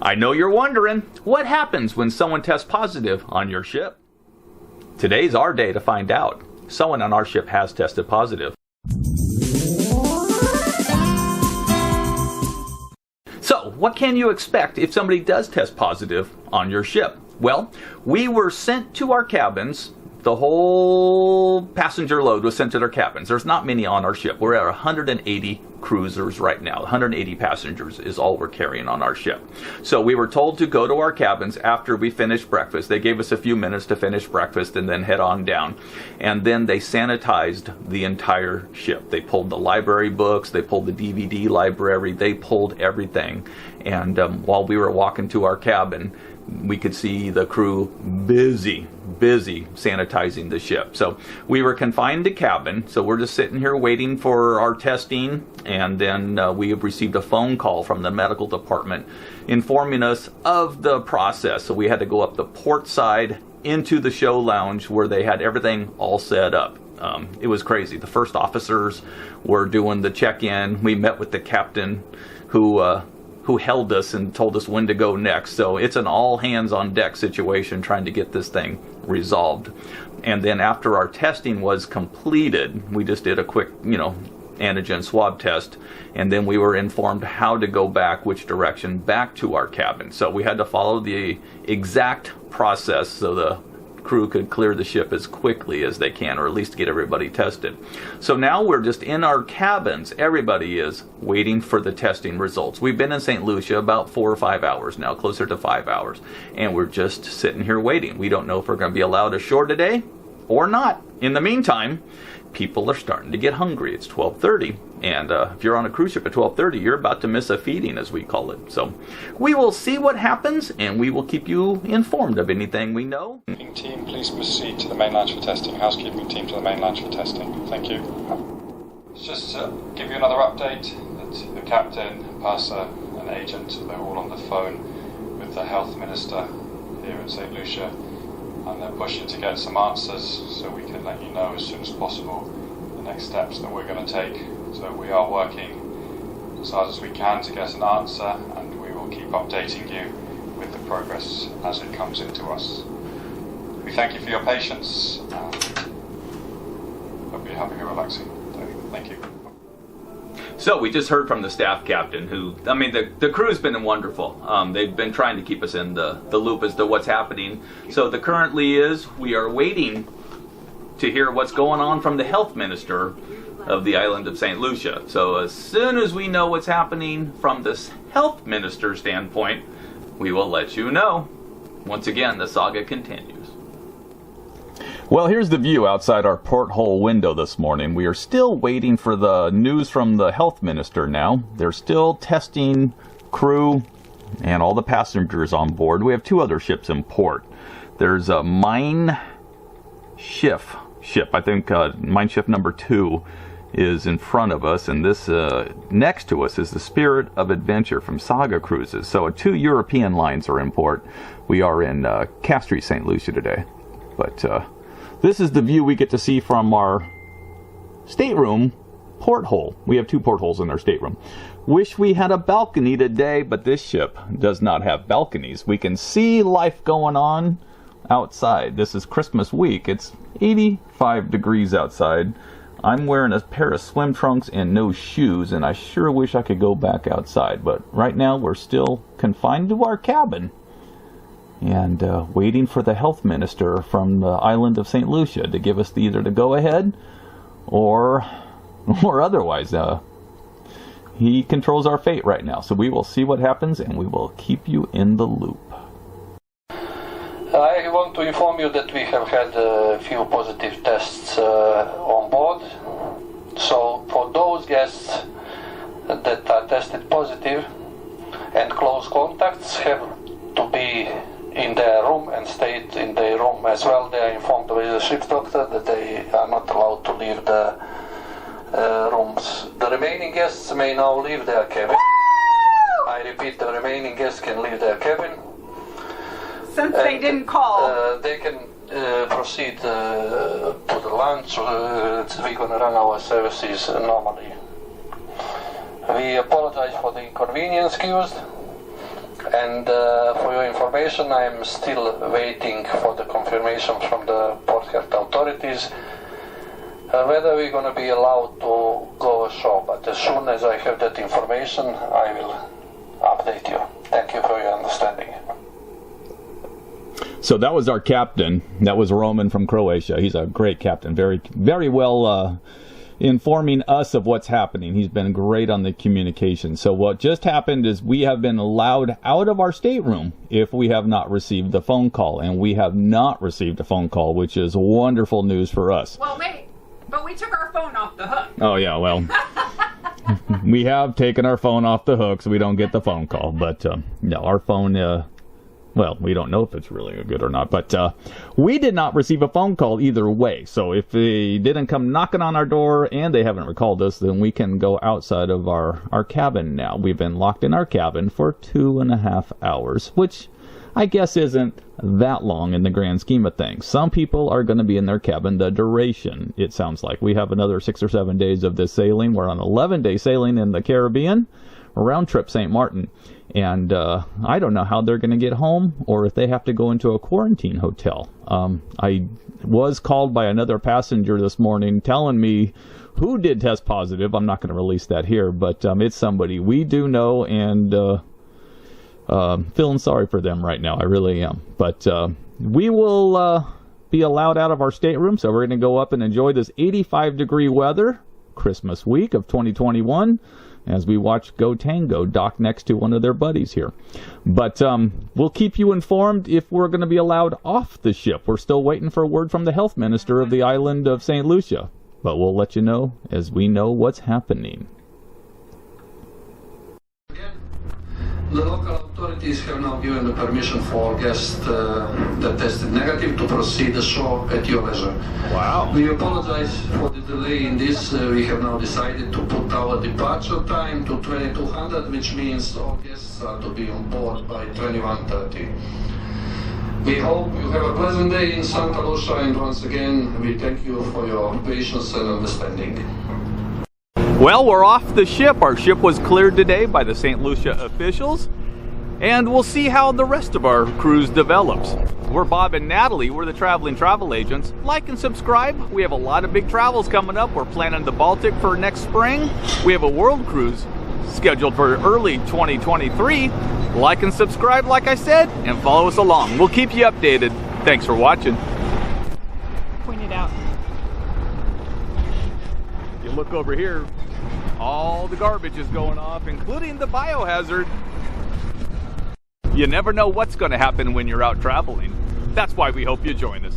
I know you're wondering, what happens when someone tests positive on your ship? Today's our day to find out. Someone on our ship has tested positive. So, what can you expect if somebody does test positive on your ship? Well, we were sent to our cabins. The whole passenger load was sent to their cabins. There's not many on our ship. We're at 180 cruisers right now. 180 passengers is all we're carrying on our ship. So we were told to go to our cabins after we finished breakfast. They gave us a few minutes to finish breakfast and then head on down. And then they sanitized the entire ship. They pulled the library books. They pulled the DVD library. They pulled everything. And while we were walking to our cabin, we could see the crew busy sanitizing the ship. So we were confined to cabin, so we're just sitting here waiting for our testing, and then we have received a phone call from the medical department informing us of the process. So we had to go up the port side into the show lounge where they had everything all set up. It was crazy. The first officers were doing the check-in. We met with the captain who held us and told us when to go next. So it's an all-hands-on-deck situation trying to get this thing resolved. And then after our testing was completed, we just did a quick, antigen swab test, and then we were informed how to go back, which direction back to our cabin. So we had to follow the exact process so the crew could clear the ship as quickly as they can, or at least get everybody tested. So now we're just in our cabins. Everybody is waiting for the testing results. We've been in St. Lucia about 4 or 5 hours now, closer to 5 hours, and we're just sitting here waiting. We don't know if we're going to be allowed ashore today or not. In the meantime, people are starting to get hungry. It's 12:30, and if you're on a cruise ship at 12:30, you're about to miss a feeding, as we call it. So we will see what happens, and we will keep you informed of anything we know. Team, please proceed to the main lounge for testing. Housekeeping team to the main lounge for testing. Thank you. Just to give you another update, that the captain, purser, and agent, they're all on the phone with the health minister here at St. Lucia, and they're pushing to get some answers so we can let you know as soon as possible the next steps that we're going to take. So we are working as hard as we can to get an answer, and we will keep updating you with the progress as it comes into us. We thank you for your patience, and hope you're having a relaxing day. Thank you. So we just heard from the staff captain the crew's been wonderful. They've been trying to keep us in the loop as to what's happening. So the currently is, we are waiting to hear what's going on from the health minister of the island of St. Lucia. So as soon as we know what's happening from this health minister standpoint, we will let you know. Once again, the saga continues. Well, here's the view outside our porthole window this morning. We are still waiting for the news from the health minister now. They're still testing crew and all the passengers on board. We have 2 other ships in port. There's a mine ship. I think mine ship number 2 is in front of us, and this next to us is the Spirit of Adventure from Saga Cruises. So 2 European lines are in port. We are in Castries, St. Lucia today. But this is the view we get to see from our stateroom porthole. We have 2 portholes in our stateroom. Wish we had a balcony today, but this ship does not have balconies. We can see life going on outside. This is Christmas week. It's 85 degrees outside. I'm wearing a pair of swim trunks and no shoes, and I sure wish I could go back outside. But right now we're still confined to our cabin and waiting for the health minister from the island of St. Lucia to give us either the go-ahead or otherwise. He controls our fate right now, so we will see what happens, and we will keep you in the loop. I want to inform you that we have had a few positive tests on board. So for those guests that are tested positive and close contacts have to be in their room and stayed in their room as well. They are informed by the ship's doctor that they are not allowed to leave the rooms. The remaining guests may now leave their cabin. I repeat, the remaining guests can leave their cabin. Since they didn't call. They can proceed to the lounge. We're going to run our services normally. We apologize for the inconvenience caused, And for your information, I'm still waiting for the confirmation from the port health authorities whether we're going to be allowed to go ashore. But as soon as I have that information, I will update you. Thank you for your understanding. So that was our captain. That was Roman from Croatia. He's a great captain. Very, very well informing us of what's happening. He's been great on the communication. So what just happened is we have been allowed out of our stateroom if we have not received the phone call. And we have not received a phone call, which is wonderful news for us. Well, wait. But we took our phone off the hook. Oh, yeah, well, we have taken our phone off the hook so we don't get the phone call. But, no, our phone, well, we don't know if it's really good or not. But we did not receive a phone call either way. So if they didn't come knocking on our door and they haven't recalled us, then we can go outside of our cabin now. We've been locked in our cabin for 2.5 hours, which I guess isn't that long in the grand scheme of things. Some people are going to be in their cabin the duration, it sounds like. We have another 6 or 7 days of this sailing. We're on 11-day sailing in the Caribbean, round trip St. Martin. And I don't know how they're going to get home or if they have to go into a quarantine hotel. I was called by another passenger this morning telling me who did test positive. I'm not going to release that here, but it's somebody we do know, and feeling sorry for them right now. I really am. But we will be allowed out of our stateroom, so we're going to go up and enjoy this 85-degree weather, Christmas week of 2021, as we watch Go Tango dock next to one of their buddies here. But we'll keep you informed if we're going to be allowed off the ship. We're still waiting for a word from the health minister of the island of St. Lucia. But we'll let you know as we know what's happening. The local authorities have now given the permission for guests that tested negative to proceed ashore at your leisure. Wow. We apologize for the delay in this. We have now decided to put our departure time to 2200, which means all guests are to be on board by 2130. We hope you have a pleasant day in Santa Lucia, and once again, we thank you for your patience and understanding. Well, we're off the ship. Our ship was cleared today by the St. Lucia officials, and we'll see how the rest of our cruise develops. We're Bob and Natalie. We're the traveling travel agents. Like and subscribe. We have a lot of big travels coming up. We're planning the Baltic for next spring. We have a world cruise scheduled for early 2023. Like and subscribe, like I said, and follow us along. We'll keep you updated. Thanks for watching. Point it out. You look over here, all the garbage is going off, including the biohazard. You never know what's going to happen when you're out traveling. That's why we hope you join us.